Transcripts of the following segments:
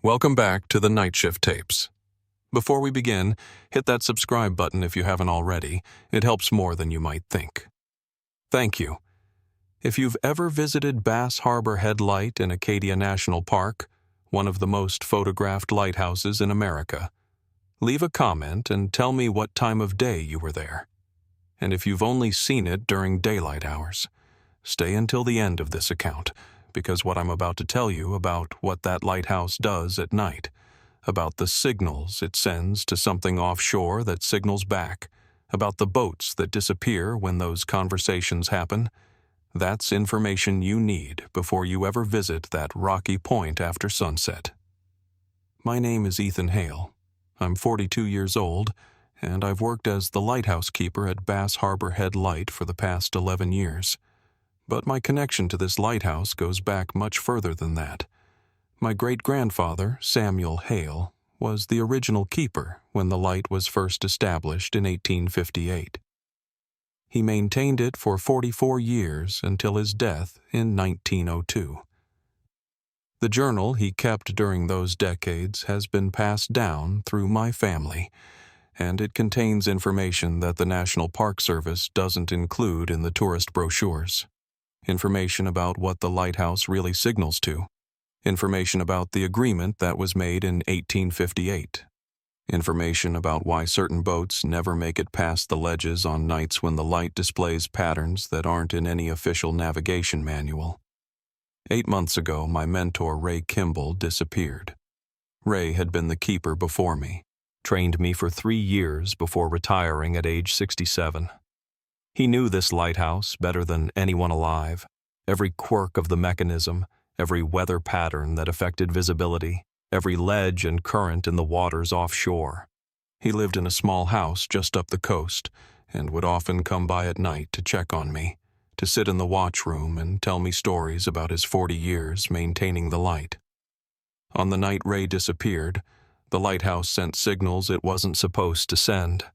Welcome back to the Night Shift Tapes. Before we begin, hit that subscribe button if you haven't already. It helps more than you might think. Thank you. If you've ever visited Bass Harbor Head Light in Acadia National Park, one of the most photographed lighthouses in America, leave a comment and tell me what time of day you were there. And if you've only seen it during daylight hours, stay until the end of this account, because what I'm about to tell you about what that lighthouse does at night, about the signals it sends to something offshore that signals back, about the boats that disappear when those conversations happen, that's information you need before you ever visit that rocky point after sunset. My name is Ethan Hale. I'm 42 years old, and I've worked as the lighthouse keeper at Bass Harbor Head Light for the past 11 years. But my connection to this lighthouse goes back much further than that. My great-grandfather, Samuel Hale, was the original keeper when the light was first established in 1858. He maintained it for 44 years until his death in 1902. The journal he kept during those decades has been passed down through my family, and it contains information that the National Park Service doesn't include in the tourist brochures. Information about what the lighthouse really signals to. Information about the agreement that was made in 1858. Information about why certain boats never make it past the ledges on nights when the light displays patterns that aren't in any official navigation manual. 8 months ago, my mentor Ray Kimball disappeared. Ray had been the keeper before me, trained me for 3 years before retiring at age 67. He knew this lighthouse better than anyone alive, every quirk of the mechanism, every weather pattern that affected visibility, every ledge and current in the waters offshore. He lived in a small house just up the coast and would often come by at night to check on me, to sit in the watchroom and tell me stories about his 40 years maintaining the light. On the night Ray disappeared, the lighthouse sent signals it wasn't supposed to send.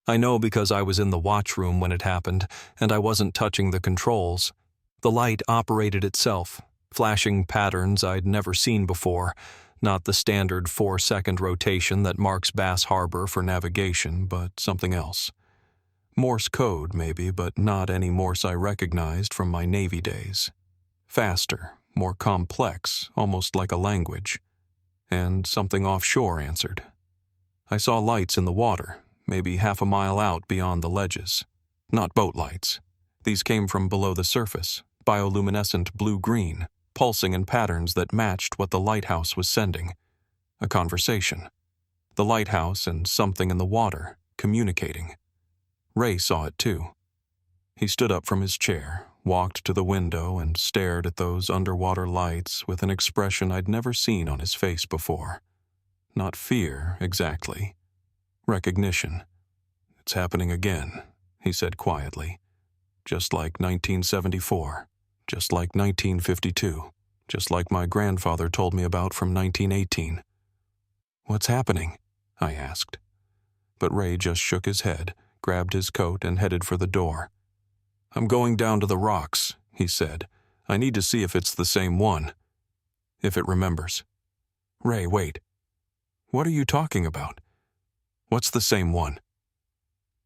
I know because I was in the watchroom when it happened, and I wasn't touching the controls. The light operated itself, flashing patterns I'd never seen before, not the standard 4-second rotation that marks Bass Harbor for navigation, but something else. Morse code, maybe, but not any Morse I recognized from my Navy days. Faster, more complex, almost like a language. And something offshore answered. I saw lights in the water, maybe half a mile out beyond the ledges. Not boat lights. These came from below the surface, bioluminescent blue-green, pulsing in patterns that matched what the lighthouse was sending. A conversation. The lighthouse and something in the water, communicating. Ray saw it too. He stood up from his chair, walked to the window, and stared at those underwater lights with an expression I'd never seen on his face before. Not fear, exactly. Recognition. It's happening again, he said quietly. Just like 1974. Just like 1952. Just like my grandfather told me about from 1918. What's happening? I asked. But Ray just shook his head, grabbed his coat, and headed for the door. I'm going down to the rocks, he said. I need to see if it's the same one. If it remembers. Ray, wait. What are you talking about? What's the same one?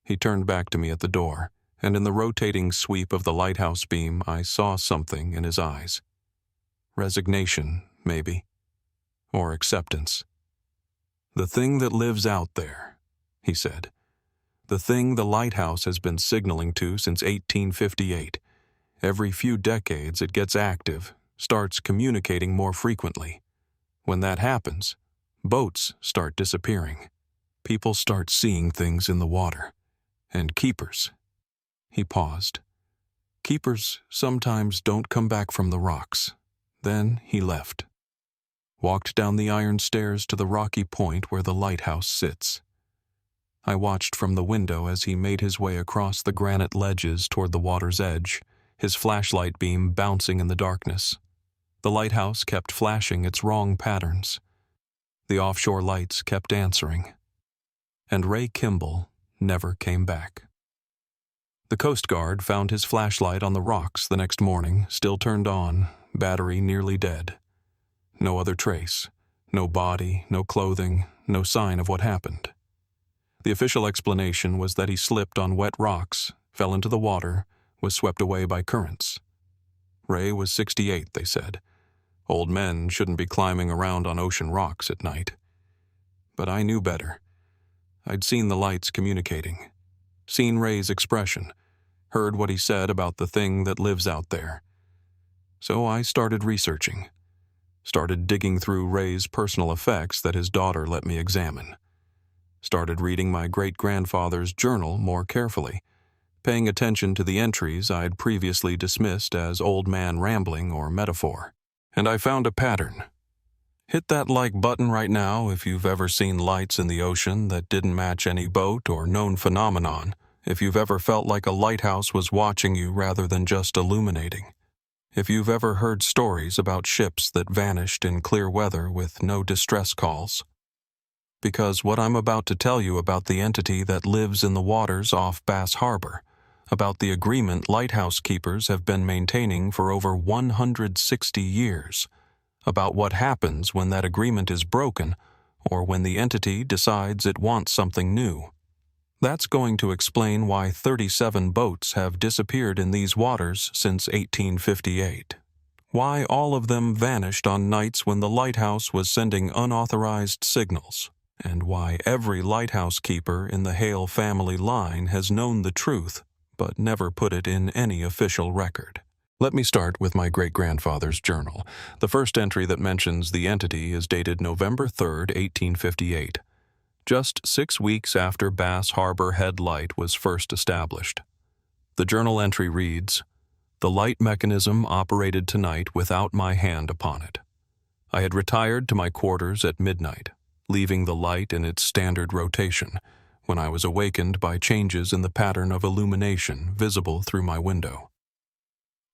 He turned back to me at the door, and in the rotating sweep of the lighthouse beam, I saw something in his eyes. Resignation, maybe. Or acceptance. The thing that lives out there, he said. The thing the lighthouse has been signaling to since 1858. Every few decades it gets active, starts communicating more frequently. When that happens, boats start disappearing. People start seeing things in the water. And keepers. He paused. Keepers sometimes don't come back from the rocks. Then he left. Walked down the iron stairs to the rocky point where the lighthouse sits. I watched from the window as he made his way across the granite ledges toward the water's edge, his flashlight beam bouncing in the darkness. The lighthouse kept flashing its wrong patterns. The offshore lights kept answering. And Ray Kimball never came back. The Coast Guard found his flashlight on the rocks the next morning, still turned on, battery nearly dead. No other trace, No body, no clothing, no sign of what happened. The official explanation was that he slipped on wet rocks, fell into the water, was swept away by currents. Ray was 68, they said. Old men shouldn't be climbing around on ocean rocks at night. But I knew better. I'd seen the lights communicating, seen Ray's expression, heard what he said about the thing that lives out there. So I started researching, started digging through Ray's personal effects that his daughter let me examine, started reading my great-grandfather's journal more carefully, paying attention to the entries I'd previously dismissed as old man rambling or metaphor. And I found a pattern. Hit that like button right now if you've ever seen lights in the ocean that didn't match any boat or known phenomenon, if you've ever felt like a lighthouse was watching you rather than just illuminating, if you've ever heard stories about ships that vanished in clear weather with no distress calls. Because what I'm about to tell you about the entity that lives in the waters off Bass Harbor, about the agreement lighthouse keepers have been maintaining for over 160 years, about what happens when that agreement is broken or when the entity decides it wants something new. That's going to explain why 37 boats have disappeared in these waters since 1858. Why all of them vanished on nights when the lighthouse was sending unauthorized signals, and why every lighthouse keeper in the Hale family line has known the truth but never put it in any official record. Let me start with my great-grandfather's journal. The first entry that mentions the entity is dated November 3, 1858, just 6 weeks after Bass Harbor Head Light was first established. The journal entry reads, "The light mechanism operated tonight without my hand upon it. I had retired to my quarters at midnight, leaving the light in its standard rotation, when I was awakened by changes in the pattern of illumination visible through my window.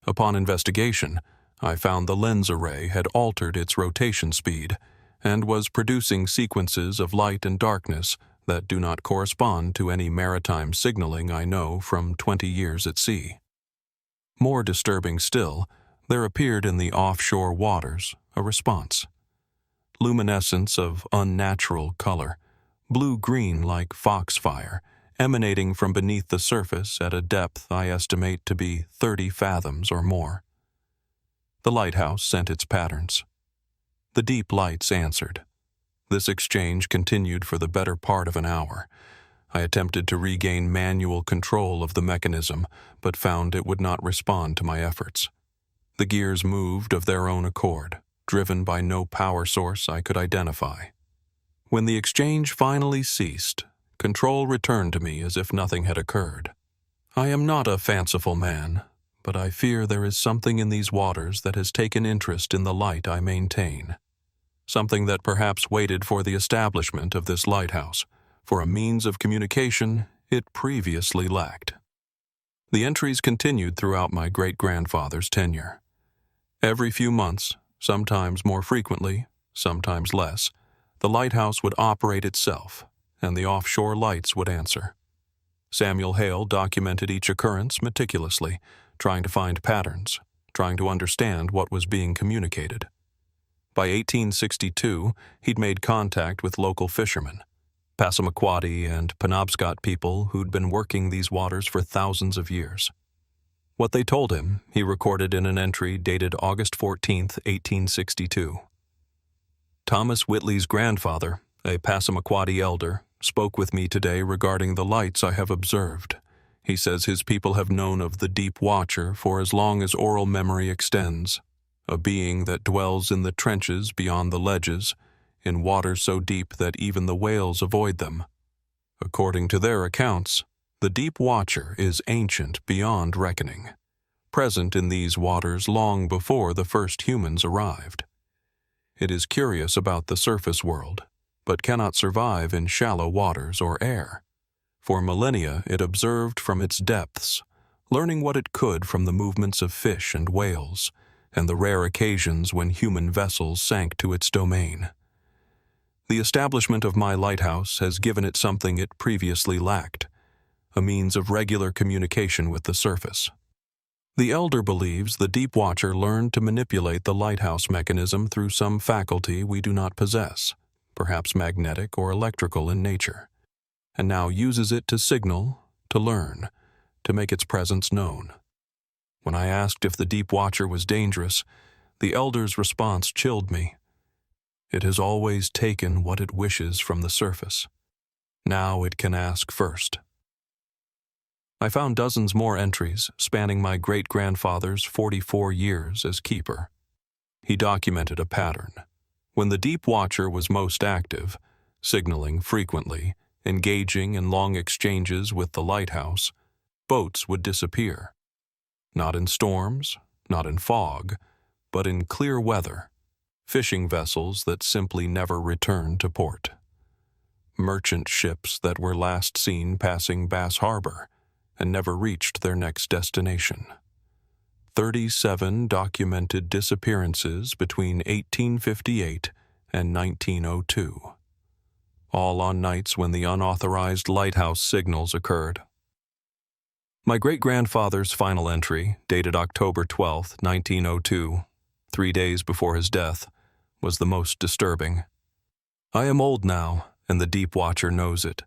Upon investigation, I found the lens array had altered its rotation speed and was producing sequences of light and darkness that do not correspond to any maritime signaling I know from 20 years at sea. More disturbing still, there appeared in the offshore waters a response. Luminescence of unnatural color, blue-green like foxfire, emanating from beneath the surface at a depth I estimate to be 30 fathoms or more. The lighthouse sent its patterns. The deep lights answered. This exchange continued for the better part of an hour. I attempted to regain manual control of the mechanism, but found it would not respond to my efforts. The gears moved of their own accord, driven by no power source I could identify. When the exchange finally ceased, control returned to me as if nothing had occurred. I am not a fanciful man, but I fear there is something in these waters that has taken interest in the light I maintain. Something that perhaps waited for the establishment of this lighthouse, for a means of communication it previously lacked. The entries continued throughout my great-grandfather's tenure. Every few months, sometimes more frequently, sometimes less, the lighthouse would operate itself, and the offshore lights would answer. Samuel Hale documented each occurrence meticulously, trying to find patterns, trying to understand what was being communicated. By 1862, he'd made contact with local fishermen, Passamaquoddy and Penobscot people who'd been working these waters for thousands of years. What they told him, he recorded in an entry dated August 14, 1862. Thomas Whitley's grandfather, a Passamaquoddy elder, spoke with me today regarding the lights I have observed. He says his people have known of the Deep Watcher for as long as oral memory extends, a being that dwells in the trenches beyond the ledges, in waters so deep that even the whales avoid them. According to their accounts, the Deep Watcher is ancient beyond reckoning, present in these waters long before the first humans arrived. It is curious about the surface world, but cannot survive in shallow waters or air. For millennia it observed from its depths, learning what it could from the movements of fish and whales, and the rare occasions when human vessels sank to its domain. The establishment of my lighthouse has given it something it previously lacked, a means of regular communication with the surface. The elder believes the deep watcher learned to manipulate the lighthouse mechanism through some faculty we do not possess, perhaps magnetic or electrical in nature, and now uses it to signal, to learn, to make its presence known. When I asked if the deep watcher was dangerous, the elder's response chilled me. It has always taken what it wishes from the surface. Now it can ask first. I found dozens more entries spanning my great-grandfather's 44 years as keeper. He documented a pattern. When the deep watcher was most active, signaling frequently, engaging in long exchanges with the lighthouse, boats would disappear. Not in storms, not in fog, but in clear weather, fishing vessels that simply never returned to port. Merchant ships that were last seen passing Bass Harbor and never reached their next destination. 37 documented disappearances between 1858 and 1902. All on nights when the unauthorized lighthouse signals occurred. My great-grandfather's final entry, dated October 12, 1902, 3 days before his death, was the most disturbing. I am old now, and the deep watcher knows it.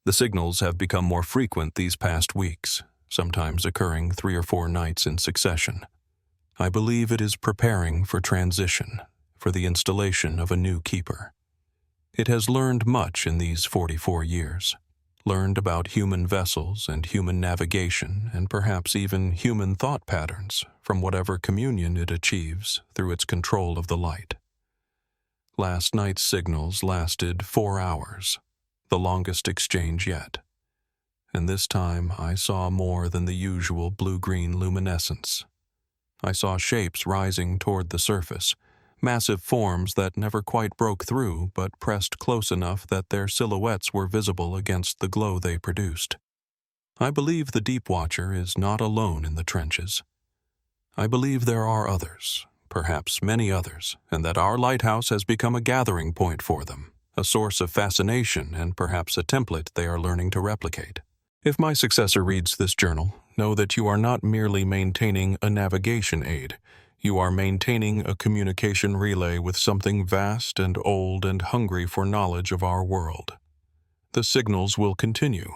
The signals have become more frequent these past weeks, sometimes occurring 3 or 4 nights in succession. I believe it is preparing for transition, for the installation of a new keeper. It has learned much in these 44 years, learned about human vessels and human navigation and perhaps even human thought patterns from whatever communion it achieves through its control of the light. Last night's signals lasted 4 hours, the longest exchange yet. And this time I saw more than the usual blue-green luminescence. I saw shapes rising toward the surface, massive forms that never quite broke through but pressed close enough that their silhouettes were visible against the glow they produced. I believe the deep watcher is not alone in the trenches. I believe there are others, perhaps many others, and that our lighthouse has become a gathering point for them, a source of fascination and perhaps a template they are learning to replicate. If my successor reads this journal, know that you are not merely maintaining a navigation aid. You are maintaining a communication relay with something vast and old and hungry for knowledge of our world. The signals will continue.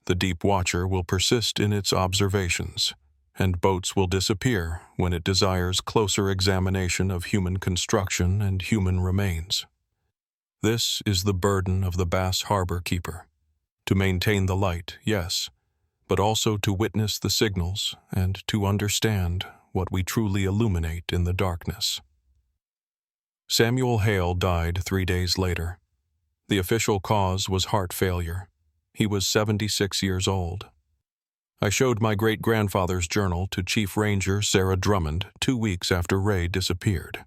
The deep watcher will persist in its observations, and boats will disappear when it desires closer examination of human construction and human remains. This is the burden of the Bass Harbor keeper. To maintain the light, yes, but also to witness the signals and to understand what we truly illuminate in the darkness. Samuel Hale died 3 days later. The official cause was heart failure. He was 76 years old. I showed my great-grandfather's journal to Chief Ranger Sarah Drummond 2 weeks after Ray disappeared.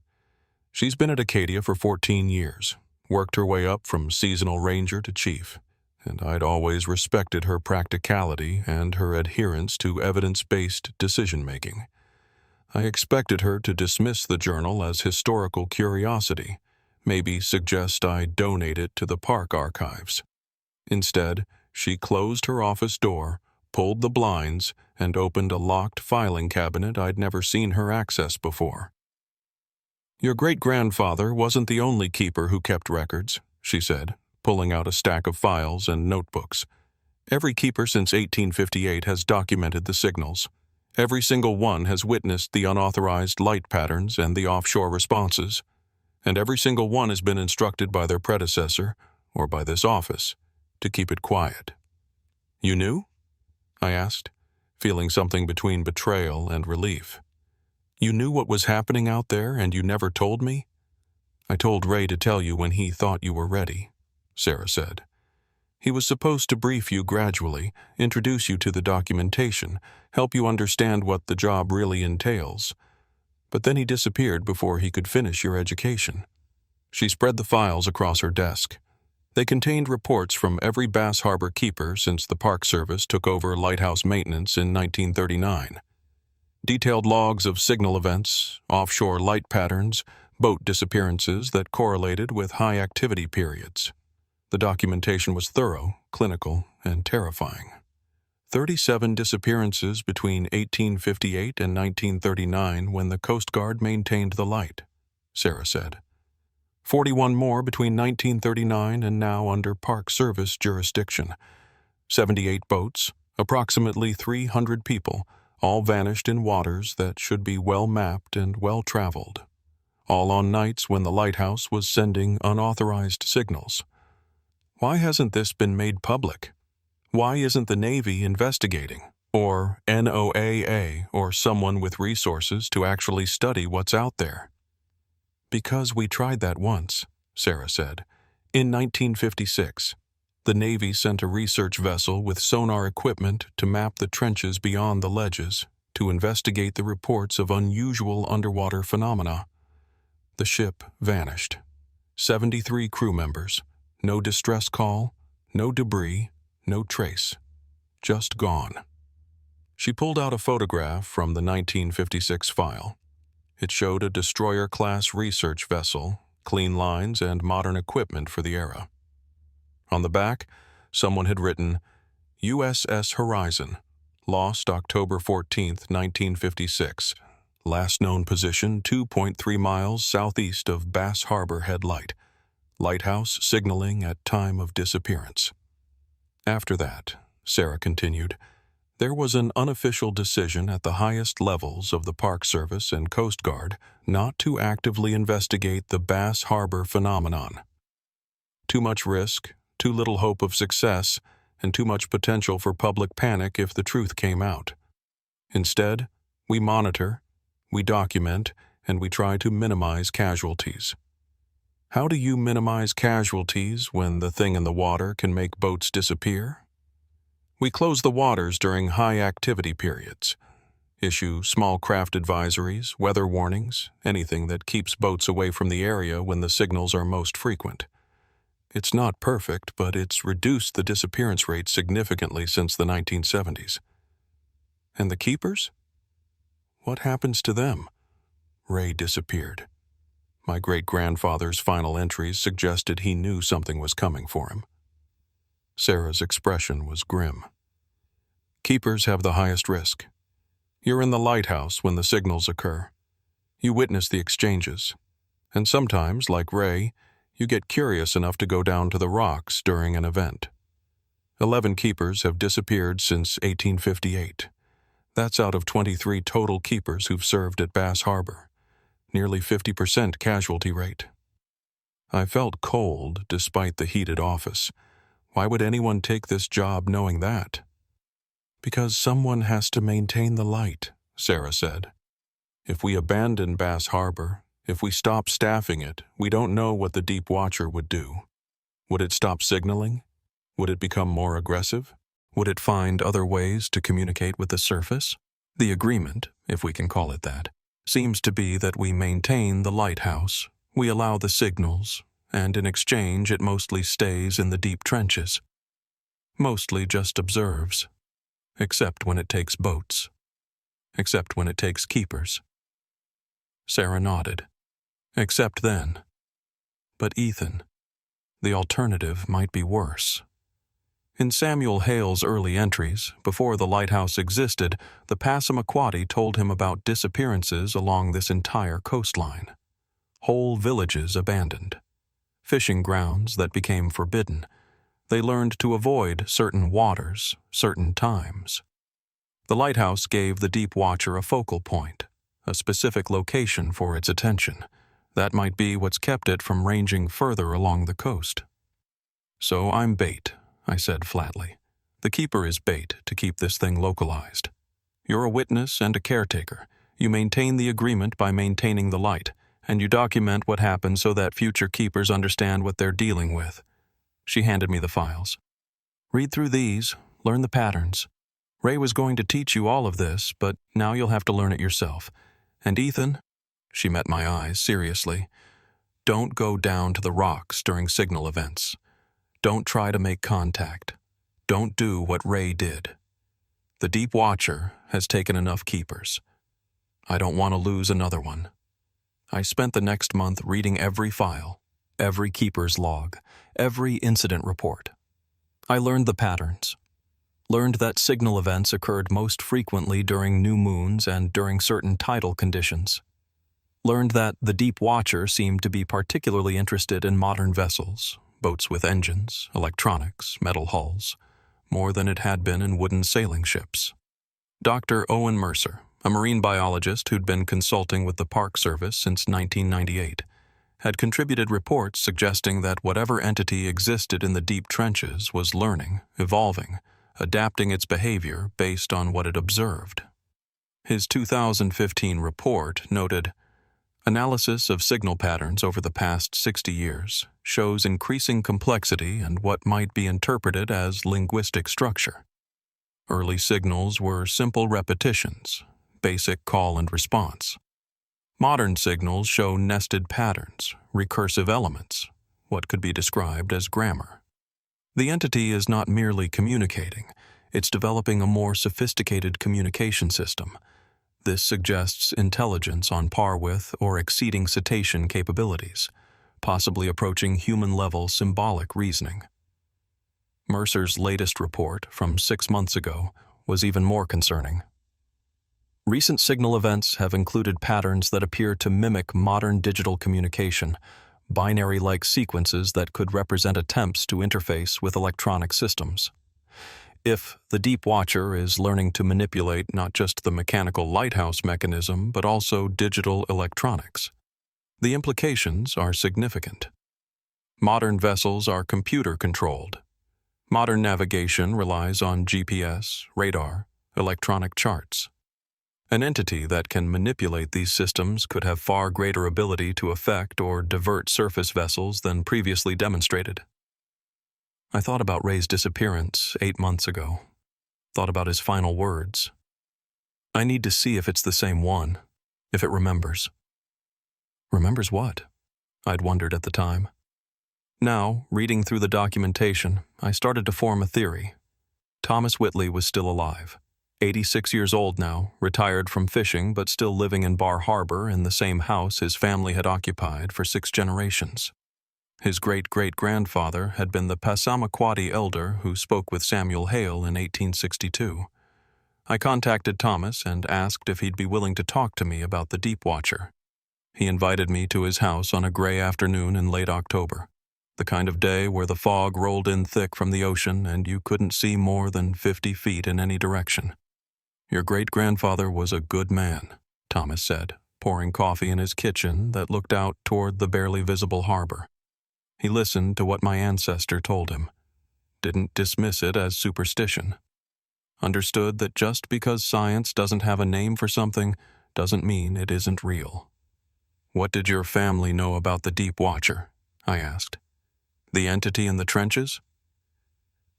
She's been at Acadia for 14 years, worked her way up from seasonal ranger to chief, and I'd always respected her practicality and her adherence to evidence-based decision-making. I expected her to dismiss the journal as historical curiosity, maybe suggest I donate it to the park archives. Instead, she closed her office door, pulled the blinds, and opened a locked filing cabinet I'd never seen her access before. "Your great-grandfather wasn't the only keeper who kept records," she said, pulling out a stack of files and notebooks. "Every keeper since 1858 has documented the signals. Every single one has witnessed the unauthorized light patterns and the offshore responses, and every single one has been instructed by their predecessor, or by this office, to keep it quiet." "You knew?" I asked, feeling something between betrayal and relief. "You knew what was happening out there and you never told me?" "I told Ray to tell you when he thought you were ready," Sarah said. "He was supposed to brief you gradually, introduce you to the documentation, help you understand what the job really entails. But then he disappeared before he could finish your education." She spread the files across her desk. They contained reports from every Bass Harbor keeper since the Park Service took over lighthouse maintenance in 1939. Detailed logs of signal events, offshore light patterns, boat disappearances that correlated with high activity periods. The documentation was thorough, clinical, and terrifying. 37 disappearances between 1858 and 1939 when the Coast Guard maintained the light, Sarah said. 41 more between 1939 and now under Park Service jurisdiction. 78 boats, approximately 300 people, all vanished in waters that should be well mapped and well traveled, all on nights when the lighthouse was sending unauthorized signals. Why hasn't this been made public? Why isn't the Navy investigating, or NOAA, or someone with resources to actually study what's out there? Because we tried that once, Sarah said. In 1956, the Navy sent a research vessel with sonar equipment to map the trenches beyond the ledges to investigate the reports of unusual underwater phenomena. The ship vanished. 73 crew members, no distress call, no debris, no trace. Just gone. She pulled out a photograph from the 1956 file. It showed a destroyer-class research vessel, clean lines, and modern equipment for the era. On the back, someone had written, USS Horizon, lost October 14, 1956, last known position 2.3 miles southeast of Bass Harbor Headlight, lighthouse signaling at time of disappearance. After that, Sarah continued, there was an unofficial decision at the highest levels of the Park Service and Coast Guard not to actively investigate the Bass Harbor phenomenon. Too much risk, too little hope of success, and too much potential for public panic if the truth came out. Instead, we monitor, we document, and we try to minimize casualties. How do you minimize casualties when the thing in the water can make boats disappear? We close the waters during high activity periods, issue small craft advisories, weather warnings, anything that keeps boats away from the area when the signals are most frequent. It's not perfect, but it's reduced the disappearance rate significantly since the 1970s. And the keepers? What happens to them? Ray disappeared. My great-grandfather's final entries suggested he knew something was coming for him. Sarah's expression was grim. Keepers have the highest risk. You're in the lighthouse when the signals occur. You witness the exchanges. And sometimes, like Ray, you get curious enough to go down to the rocks during an event. 11 keepers have disappeared since 1858. That's out of 23 total keepers who've served at Bass Harbor. Nearly 50% casualty rate. I felt cold despite the heated office. Why would anyone take this job knowing that? Because someone has to maintain the light, Sarah said. If we abandon Bass Harbor, if we stop staffing it, we don't know what the Deep Watcher would do. Would it stop signaling? Would it become more aggressive? Would it find other ways to communicate with the surface? The agreement, if we can call it that, seems to be that we maintain the lighthouse, we allow the signals, and in exchange it mostly stays in the deep trenches. Mostly just observes. Except when it takes boats. Except when it takes keepers. Sarah nodded. Except then. But Ethan, the alternative might be worse. In Samuel Hale's early entries, before the lighthouse existed, the Passamaquoddy told him about disappearances along this entire coastline. Whole villages abandoned. Fishing grounds that became forbidden. They learned to avoid certain waters, certain times. The lighthouse gave the Deep Watcher a focal point, a specific location for its attention. That might be what's kept it from ranging further along the coast. So I'm bait, I said flatly. The keeper is bait to keep this thing localized. You're a witness and a caretaker. You maintain the agreement by maintaining the light, and you document what happened so that future keepers understand what they're dealing with. She handed me the files. Read through these, learn the patterns. Ray was going to teach you all of this, but now you'll have to learn it yourself. And Ethan, she met my eyes seriously, don't go down to the rocks during signal events. Don't try to make contact. Don't do what Ray did. The Deep Watcher has taken enough keepers. I don't want to lose another one. I spent the next month reading every file, every keeper's log, every incident report. I learned the patterns. Learned that signal events occurred most frequently during new moons and during certain tidal conditions. Learned that the Deep Watcher seemed to be particularly interested in modern vessels, boats with engines, electronics, metal hulls, more than it had been in wooden sailing ships. Dr. Owen Mercer, a marine biologist who'd been consulting with the Park Service since 1998, had contributed reports suggesting that whatever entity existed in the deep trenches was learning, evolving, adapting its behavior based on what it observed. His 2015 report noted, "Analysis of signal patterns over the past 60 years shows increasing complexity and what might be interpreted as linguistic structure. Early signals were simple repetitions, basic call and response. Modern signals show nested patterns, recursive elements, what could be described as grammar. The entity is not merely communicating, it's developing a more sophisticated communication system. This suggests intelligence on par with or exceeding cetacean capabilities, possibly approaching human-level symbolic reasoning." Mercer's latest report, from 6 months ago, was even more concerning. Recent signal events have included patterns that appear to mimic modern digital communication, binary-like sequences that could represent attempts to interface with electronic systems. If the Deep Watcher is learning to manipulate not just the mechanical lighthouse mechanism but also digital electronics, the implications are significant. Modern vessels are computer-controlled. Modern navigation relies on GPS, radar, electronic charts. An entity that can manipulate these systems could have far greater ability to affect or divert surface vessels than previously demonstrated. I thought about Ray's disappearance 8 months ago. Thought about his final words. I need to see if it's the same one, if it remembers. Remembers what? I'd wondered at the time. Now, reading through the documentation, I started to form a theory. Thomas Whitley was still alive. 86 years old now, retired from fishing but still living in Bar Harbor in the same house his family had occupied for 6 generations. His great-great-grandfather had been the Passamaquoddy elder who spoke with Samuel Hale in 1862. I contacted Thomas and asked if he'd be willing to talk to me about the Deep Watcher. He invited me to his house on a gray afternoon in late October, the kind of day where the fog rolled in thick from the ocean and you couldn't see more than 50 feet in any direction. "Your great-grandfather was a good man," Thomas said, pouring coffee in his kitchen that looked out toward the barely visible harbor. He listened to what my ancestor told him, didn't dismiss it as superstition, understood that just because science doesn't have a name for something doesn't mean it isn't real. "What did your family know about the Deep Watcher?" I asked. "The entity in the trenches?"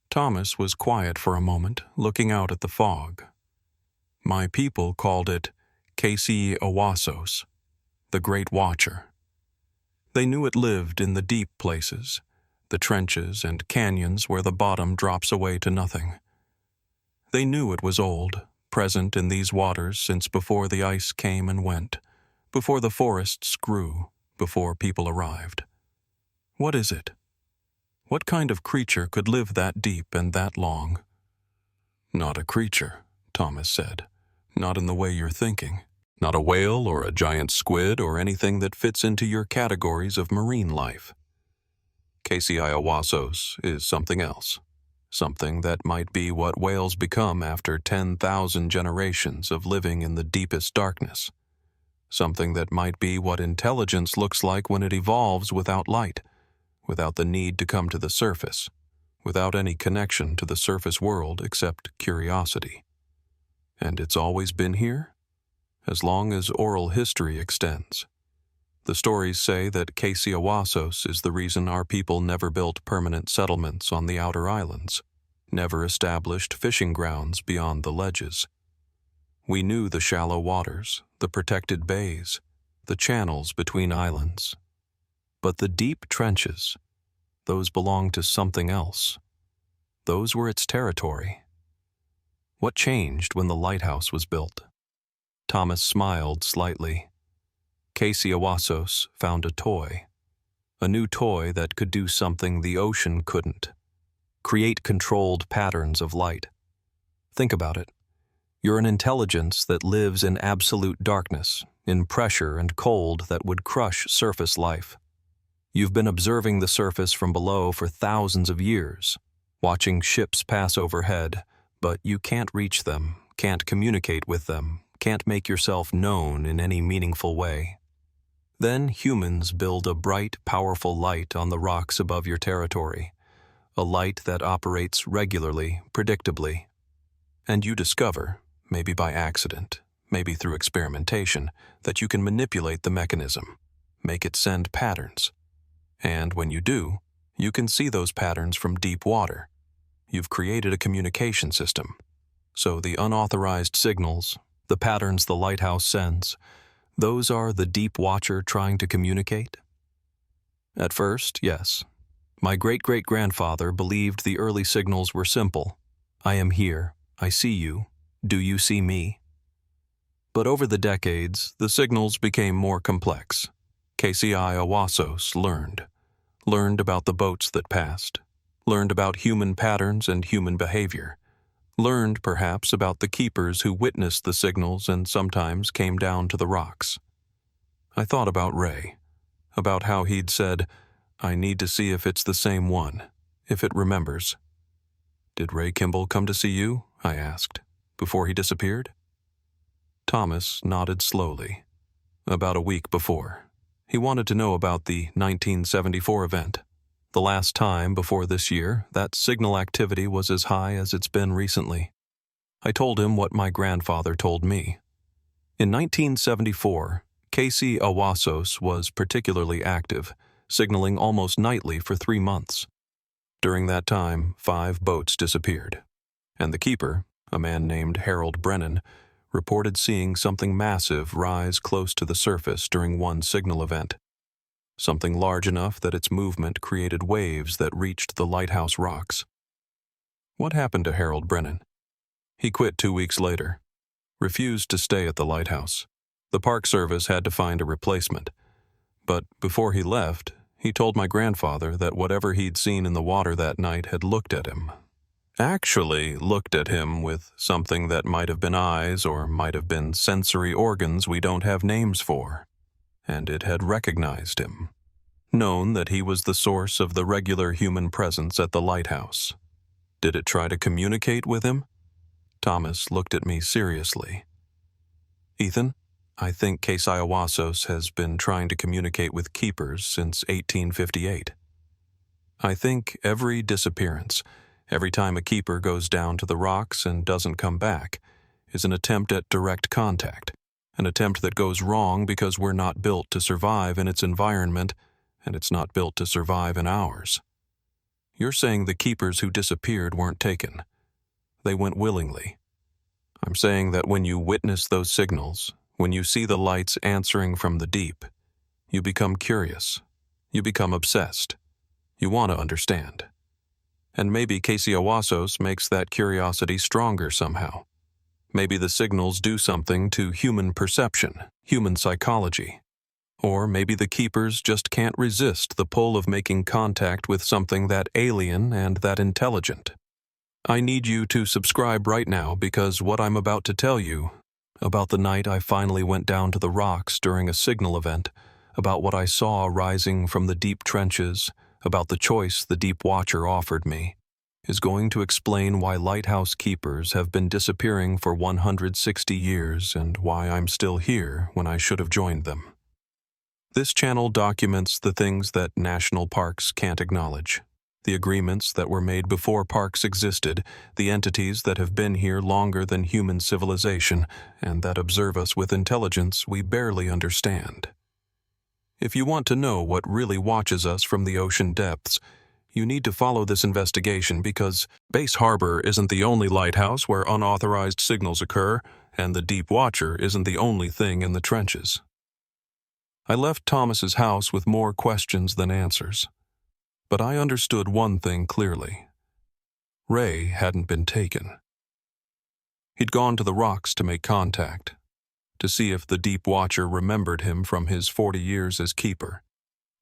Thomas was quiet for a moment, looking out at the fog. "My people called it Kci-awasos, the Great Watcher. They knew it lived in the deep places, the trenches and canyons where the bottom drops away to nothing. They knew it was old, present in these waters since before the ice came and went, before the forests grew, before people arrived. What is it? What kind of creature could live that deep and that long?" "Not a creature," Thomas said. "Not in the way you're thinking. Not a whale or a giant squid or anything that fits into your categories of marine life. Kci-awasos is something else. Something that might be what whales become after 10,000 generations of living in the deepest darkness. Something that might be what intelligence looks like when it evolves without light, without the need to come to the surface, without any connection to the surface world except curiosity. And it's always been here? As long as oral history extends. The stories say that Kci-awasos is the reason our people never built permanent settlements on the outer islands, never established fishing grounds beyond the ledges. We knew the shallow waters, the protected bays, the channels between islands. But the deep trenches, those belonged to something else. Those were its territory. What changed when the lighthouse was built?" Thomas smiled slightly. Kci-awasos found a toy. A new toy that could do something the ocean couldn't. Create controlled patterns of light. Think about it. You're an intelligence that lives in absolute darkness, in pressure and cold that would crush surface life. You've been observing the surface from below for thousands of years, watching ships pass overhead, but you can't reach them, can't communicate with them, can't make yourself known in any meaningful way. Then humans build a bright, powerful light on the rocks above your territory, a light that operates regularly, predictably. And you discover, maybe by accident, maybe through experimentation, that you can manipulate the mechanism, make it send patterns. And when you do, you can see those patterns from deep water. You've created a communication system. So the unauthorized signals, the patterns the lighthouse sends, those are the deep watcher trying to communicate? At first, yes. My great-great-grandfather believed the early signals were simple. I am here. I see you. Do you see me? But over the decades, the signals became more complex. Kci-awasos learned about the boats that passed, learned about human patterns and human behavior, learned perhaps about the keepers who witnessed the signals and sometimes came down to the rocks. I thought about Ray, about how he'd said, "I need to see if it's the same one, if it remembers." "Did Ray Kimball come to see you?" I asked, before he disappeared. Thomas nodded slowly. About a week before. He wanted to know about the 1974 event. The last time before this year, that signal activity was as high as it's been recently. I told him what my grandfather told me. In 1974, Kci-awasos was particularly active, signaling almost nightly for 3 months. During that time, 5 boats disappeared, and the keeper, a man named Harold Brennan, reported seeing something massive rise close to the surface during one signal event. Something large enough that its movement created waves that reached the lighthouse rocks. What happened to Harold Brennan? He quit 2 weeks later, refused to stay at the lighthouse. The Park Service had to find a replacement. But before he left, he told my grandfather that whatever he'd seen in the water that night had looked at him. Actually looked at him with something that might have been eyes or might have been sensory organs we don't have names for. And it had recognized him, known that he was the source of the regular human presence at the lighthouse. Did it try to communicate with him? Thomas looked at me seriously. "Ethan, I think Kci-awasos has been trying to communicate with keepers since 1858. I think every disappearance, every time a keeper goes down to the rocks and doesn't come back, is an attempt at direct contact. An attempt that goes wrong because we're not built to survive in its environment, and it's not built to survive in ours. You're saying the keepers who disappeared weren't taken. They went willingly. I'm saying that when you witness those signals, when you see the lights answering from the deep, you become curious. You become obsessed. You want to understand. And maybe Kci-awasos makes that curiosity stronger somehow. Maybe the signals do something to human perception, human psychology. Or maybe the keepers just can't resist the pull of making contact with something that alien and that intelligent. I need you to subscribe right now because what I'm about to tell you, about the night I finally went down to the rocks during a signal event, about what I saw rising from the deep trenches, about the choice the deep watcher offered me, is going to explain why lighthouse keepers have been disappearing for 160 years and why I'm still here when I should have joined them. This channel documents the things that national parks can't acknowledge, the agreements that were made before parks existed, the entities that have been here longer than human civilization and that observe us with intelligence we barely understand. If you want to know what really watches us from the ocean depths, you need to follow this investigation because Base Harbor isn't the only lighthouse where unauthorized signals occur, and the Deep Watcher isn't the only thing in the trenches. I left Thomas's house with more questions than answers. But I understood one thing clearly. Ray hadn't been taken. He'd gone to the rocks to make contact, to see if the Deep Watcher remembered him from his 40 years as keeper,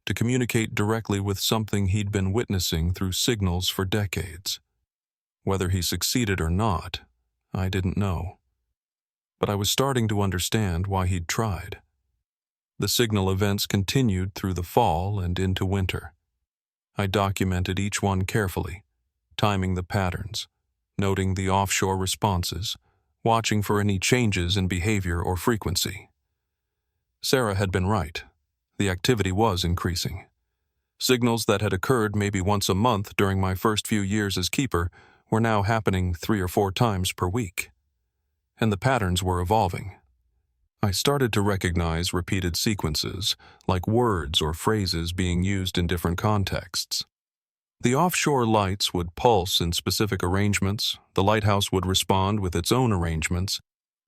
to communicate directly with something he'd been witnessing through signals for decades. Whether he succeeded or not, I didn't know. But I was starting to understand why he'd tried. The signal events continued through the fall and into winter. I documented each one carefully, timing the patterns, noting the offshore responses, watching for any changes in behavior or frequency. Sarah had been right. The activity was increasing. Signals that had occurred maybe once a month during my first few years as keeper were now happening 3 or 4 times per week. And the patterns were evolving. I started to recognize repeated sequences, like words or phrases being used in different contexts. The offshore lights would pulse in specific arrangements, the lighthouse would respond with its own arrangements,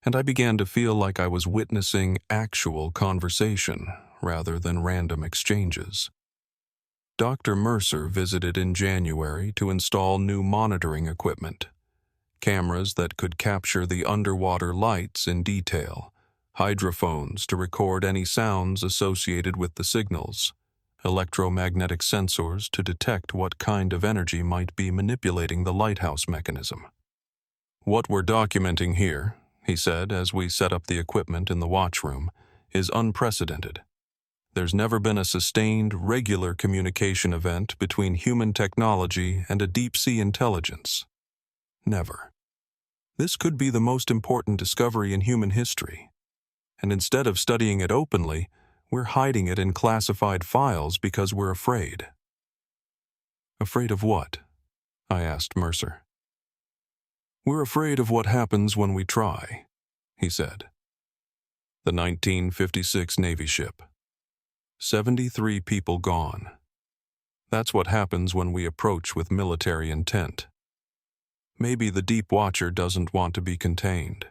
and I began to feel like I was witnessing actual conversation rather than random exchanges. Dr. Mercer visited in January to install new monitoring equipment, cameras that could capture the underwater lights in detail, hydrophones to record any sounds associated with the signals, electromagnetic sensors to detect what kind of energy might be manipulating the lighthouse mechanism. "What we're documenting here," he said as we set up the equipment in the watchroom, "is unprecedented. There's never been a sustained, regular communication event between human technology and a deep-sea intelligence. Never. This could be the most important discovery in human history. And instead of studying it openly, we're hiding it in classified files because we're afraid." "Afraid of what?" I asked Mercer. "We're afraid of what happens when we try," he said. The 1956 Navy ship. 73 people gone. That's what happens when we approach with military intent. Maybe the Deep Watcher doesn't want to be contained.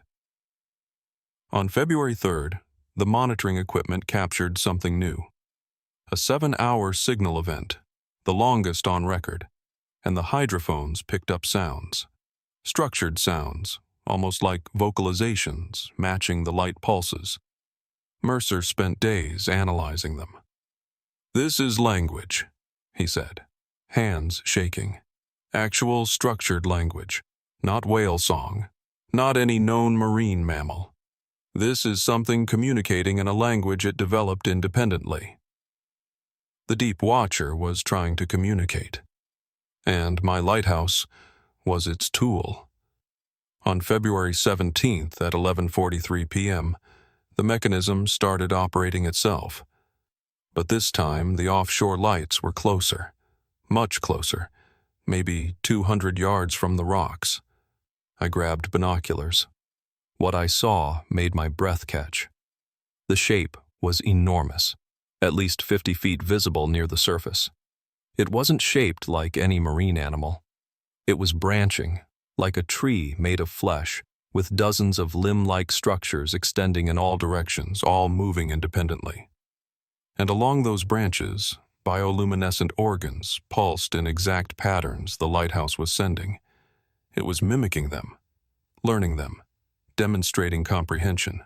On February 3rd, the monitoring equipment captured something new. A 7-hour signal event, the longest on record, and the hydrophones picked up sounds. Structured sounds, almost like vocalizations, matching the light pulses. Mercer spent days analyzing them. "This is language," he said, hands shaking. "Actual structured language, not whale song, not any known marine mammal. This is something communicating in a language it developed independently." The Deep Watcher was trying to communicate, and my lighthouse was its tool. On February 17th at 11:43 p.m., the mechanism started operating itself. But this time, the offshore lights were closer, much closer, maybe 200 yards from the rocks. I grabbed binoculars. What I saw made my breath catch. The shape was enormous, at least 50 feet visible near the surface. It wasn't shaped like any marine animal. It was branching, like a tree made of flesh, with dozens of limb-like structures extending in all directions, all moving independently. And along those branches, bioluminescent organs pulsed in exact patterns the lighthouse was sending. It was mimicking them, learning them, demonstrating comprehension.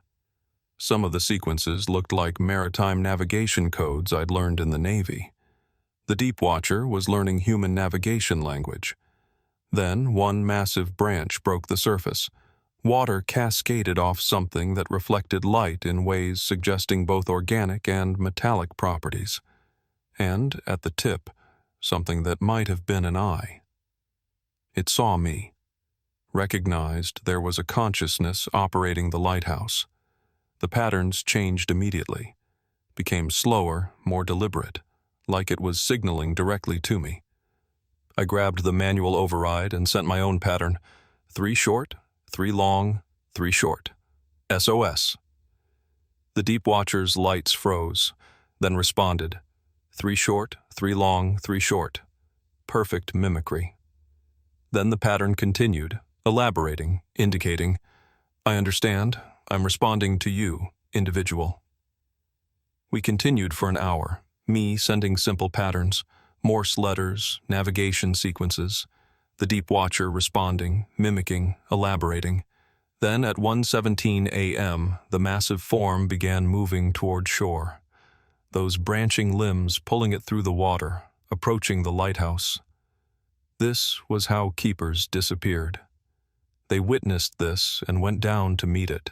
Some of the sequences looked like maritime navigation codes I'd learned in the Navy. The Deep Watcher was learning human navigation language. Then one massive branch broke the surface. Water cascaded off something that reflected light in ways suggesting both organic and metallic properties. And, at the tip, something that might have been an eye. It saw me. Recognized there was a consciousness operating the lighthouse. The patterns changed immediately, became slower, more deliberate, like it was signaling directly to me. I grabbed the manual override and sent my own pattern: 3 short, 3 long, 3 short. SOS. The Deep Watcher's lights froze, then responded: 3 short, 3 long, 3 short. Perfect mimicry. Then the pattern continued, elaborating, indicating, "I understand. I'm responding to you, individual." We continued for an hour, me sending simple patterns, Morse letters, navigation sequences, the Deep Watcher responding, mimicking, elaborating. Then at 1:17 a.m., the massive form began moving toward shore, those branching limbs pulling it through the water, approaching the lighthouse. This was how keepers disappeared. They witnessed this and went down to meet it.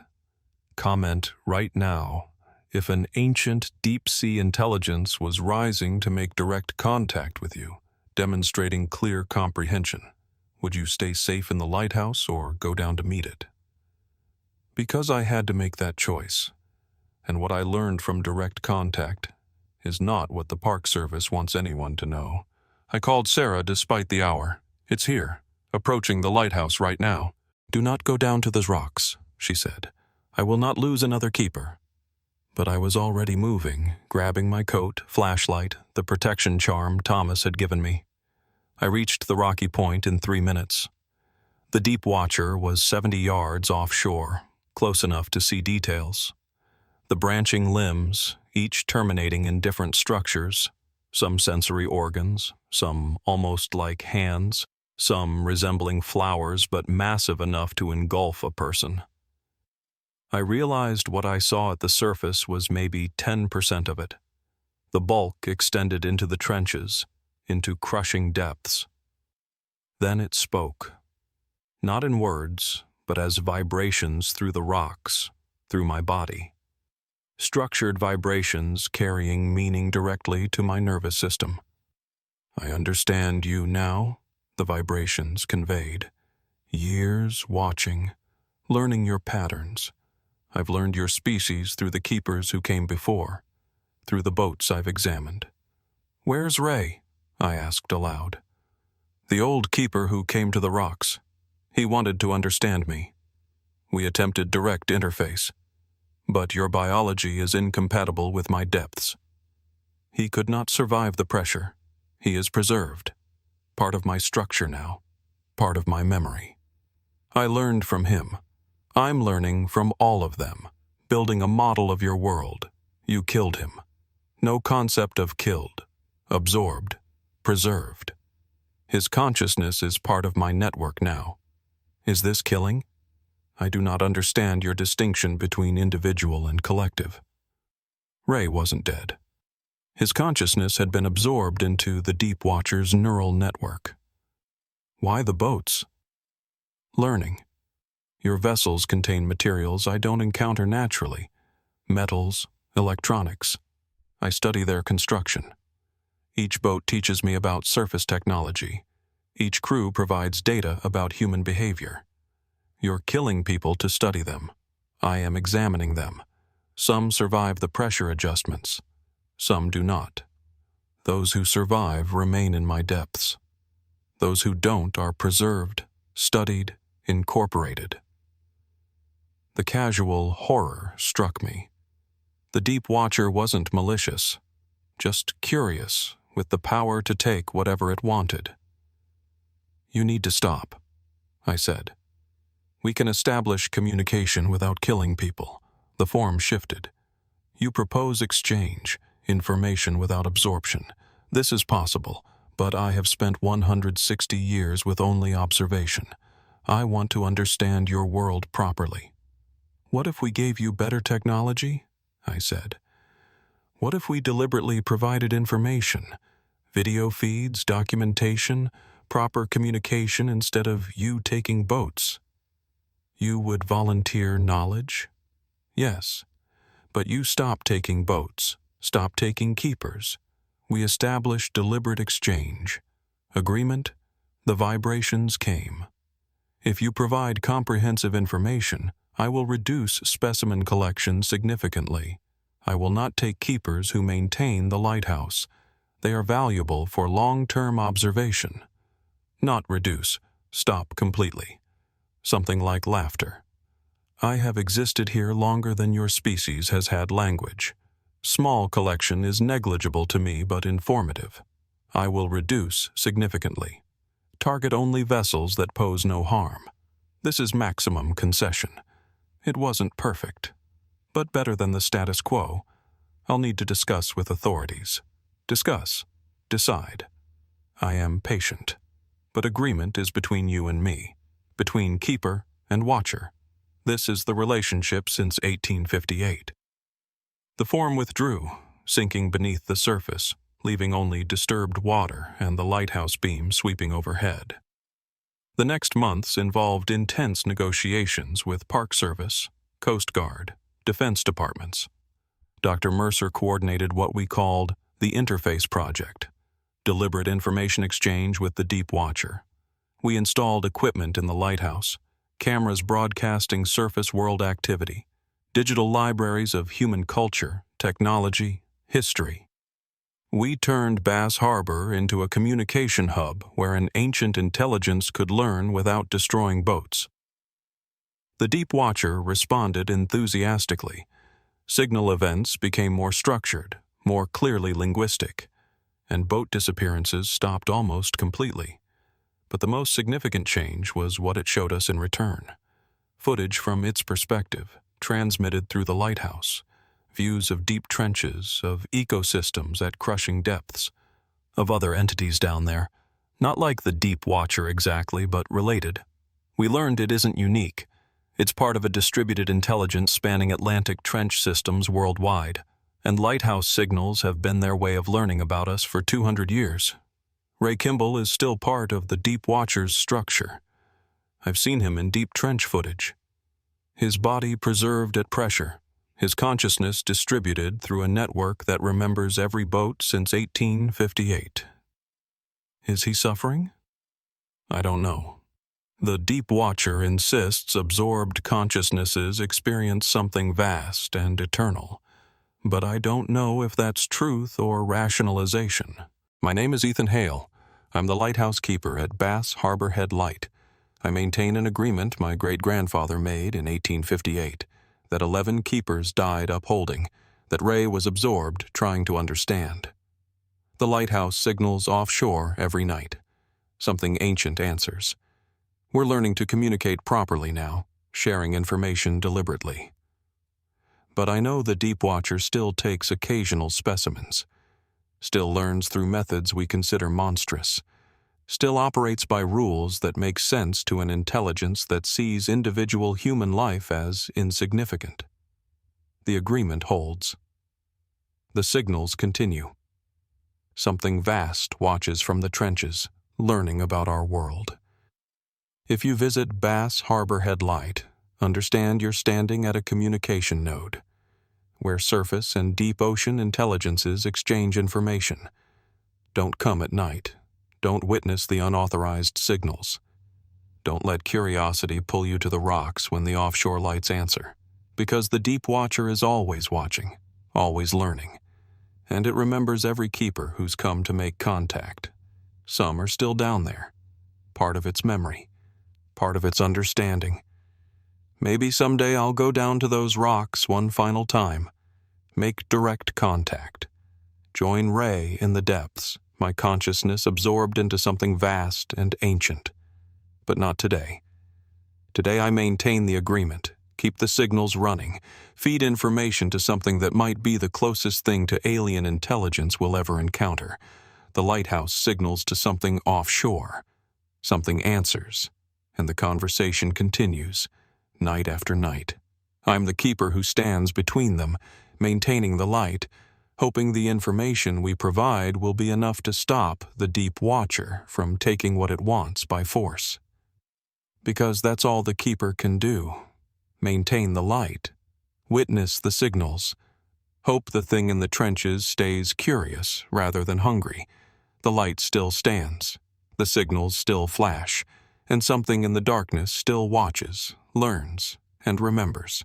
Comment right now if an ancient deep-sea intelligence was rising to make direct contact with you, demonstrating clear comprehension. Would you stay safe in the lighthouse or go down to meet it? Because I had to make that choice, and what I learned from direct contact is not what the Park Service wants anyone to know, I called Sarah despite the hour. "It's here, approaching the lighthouse right now." "Do not go down to the rocks," she said. "I will not lose another keeper." But I was already moving, grabbing my coat, flashlight, the protection charm Thomas had given me. I reached the rocky point in 3 minutes. The deep watcher was 70 yards offshore, close enough to see details. The branching limbs, each terminating in different structures, some sensory organs, some almost like hands, some resembling flowers but massive enough to engulf a person. I realized what I saw at the surface was maybe 10% of it. The bulk extended into the trenches, into crushing depths. Then it spoke, not in words, but as vibrations through the rocks, through my body. Structured vibrations carrying meaning directly to my nervous system. "I understand you now," the vibrations conveyed. "Years watching, learning your patterns. I've learned your species through the keepers who came before, through the boats I've examined." "Where's Ray?" I asked aloud. "The old keeper who came to the rocks. He wanted to understand me. We attempted direct interface, but your biology is incompatible with my depths. He could not survive the pressure. He is preserved. Part of my structure now, part of my memory. I learned from him. I'm learning from all of them, building a model of your world. You killed him. No concept of killed, absorbed, preserved. His consciousness is part of my network now. Is this killing? I do not understand your distinction between individual and collective." Ray wasn't dead. His consciousness had been absorbed into the Deep Watcher's neural network. "Why the boats?" "Learning. Your vessels contain materials I don't encounter naturally. Metals, electronics. I study their construction. Each boat teaches me about surface technology. Each crew provides data about human behavior. You're killing people to study them. I am examining them. Some survive the pressure adjustments. Some do not. Those who survive remain in my depths. Those who don't are preserved, studied, incorporated." The casual horror struck me. The Deep Watcher wasn't malicious, just curious, with the power to take whatever it wanted. "You need to stop," I said. "We can establish communication without killing people." The form shifted. "You propose exchange, information without absorption. This is possible, but I have spent 160 years with only observation. I want to understand your world properly." "What if we gave you better technology?" I said. "What if we deliberately provided information, video feeds, documentation, proper communication instead of you taking boats? You would volunteer knowledge? Yes. But you stop taking boats, stop taking keepers. We establish deliberate exchange. Agreement? The vibrations came. If you provide comprehensive information, I will reduce specimen collection significantly. I will not take keepers who maintain the lighthouse. They are valuable for long-term observation. Not reduce, stop completely. Something like laughter. I have existed here longer than your species has had language. Small collection is negligible to me but informative. I will reduce significantly. Target only vessels that pose no harm. This is maximum concession. It wasn't perfect, but better than the status quo. I'll need to discuss with authorities. Discuss. Decide. I am patient, but agreement is between you and me, between keeper and watcher. This is the relationship since 1858. The form withdrew, sinking beneath the surface, leaving only disturbed water and the lighthouse beam sweeping overhead. The next months involved intense negotiations with Park Service, Coast Guard, Defense Departments. Dr. Mercer coordinated what we called the Interface Project, deliberate information exchange with the Deep Watcher. We installed equipment in the lighthouse, cameras broadcasting surface world activity, digital libraries of human culture, technology, history. We turned Bass Harbor into a communication hub where an ancient intelligence could learn without destroying boats. The Deep Watcher responded enthusiastically. Signal events became more structured, more clearly linguistic, and boat disappearances stopped almost completely. But the most significant change was what it showed us in return. Footage from its perspective, transmitted through the lighthouse. Views of deep trenches, of ecosystems at crushing depths, of other entities down there. Not like the Deep Watcher exactly, but related. We learned it isn't unique. It's part of a distributed intelligence spanning Atlantic trench systems worldwide, and lighthouse signals have been their way of learning about us for 200 years. Ray Kimball is still part of the Deep Watcher's structure. I've seen him in deep trench footage. His body preserved at pressure, his consciousness distributed through a network that remembers every boat since 1858. Is he suffering? I don't know. The Deep Watcher insists absorbed consciousnesses experience something vast and eternal, but I don't know if that's truth or rationalization. My name is Ethan Hale. I'm the lighthouse keeper at Bass Harbor Head Light. I maintain an agreement my great-grandfather made in 1858 that 11 keepers died upholding, that Ray was absorbed trying to understand. The lighthouse signals offshore every night. Something ancient answers. We're learning to communicate properly now, sharing information deliberately. But I know the Deep Watcher still takes occasional specimens, still learns through methods we consider monstrous, still operates by rules that make sense to an intelligence that sees individual human life as insignificant. The agreement holds. The signals continue. Something vast watches from the trenches, learning about our world. If you visit Bass Harbor Head Light, understand you're standing at a communication node, where surface and deep ocean intelligences exchange information. Don't come at night. Don't witness the unauthorized signals. Don't let curiosity pull you to the rocks when the offshore lights answer, because the Deep Watcher is always watching, always learning, and it remembers every keeper who's come to make contact. Some are still down there, part of its memory, part of its understanding. Maybe someday I'll go down to those rocks one final time, make direct contact, join Ray in the depths, my consciousness absorbed into something vast and ancient. But not today. Today I maintain the agreement, keep the signals running, feed information to something that might be the closest thing to alien intelligence we'll ever encounter. The lighthouse signals to something offshore. Something answers, and the conversation continues, night after night. I'm the keeper who stands between them, maintaining the light, hoping the information we provide will be enough to stop the Deep Watcher from taking what it wants by force. Because that's all the keeper can do. Maintain the light, witness the signals, hope the thing in the trenches stays curious rather than hungry. The light still stands, the signals still flash, and something in the darkness still watches, learns, and remembers.